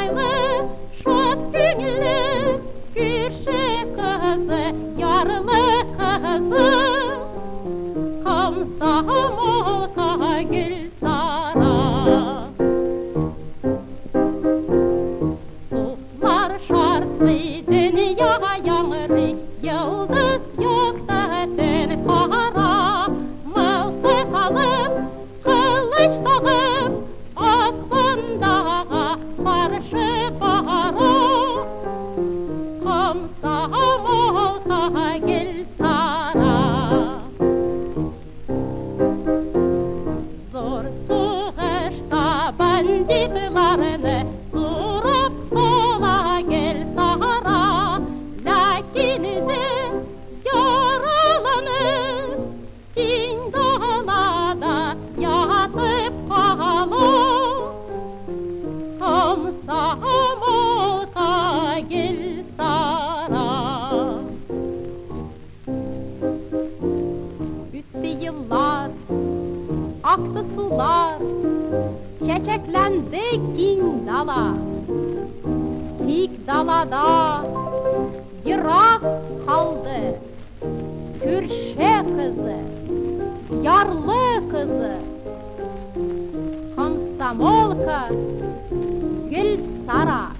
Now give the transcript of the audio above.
jaylı, şad günlü, Gürşe kızı, yarlı kızı, komsomolka Gülsara. Suflar şartlı, dünya yağmurlu, yıldız yok da dün kara. Mıltık alıp, kılıç takıp, Akbandağa karşı bahara. Komsomolka Gülsara. Zor sığışta banditlarını Surup sola Gülsara. Lakin yaralanıp Din dalada yatıp kalır. Komsomolka Gülsara. Üstü yıllar, aktı sular, çiçeklendi kin dala. Tik dalada yırak kaldı Kürşe kızı, yarlı kızı, komsomolka Gülsara.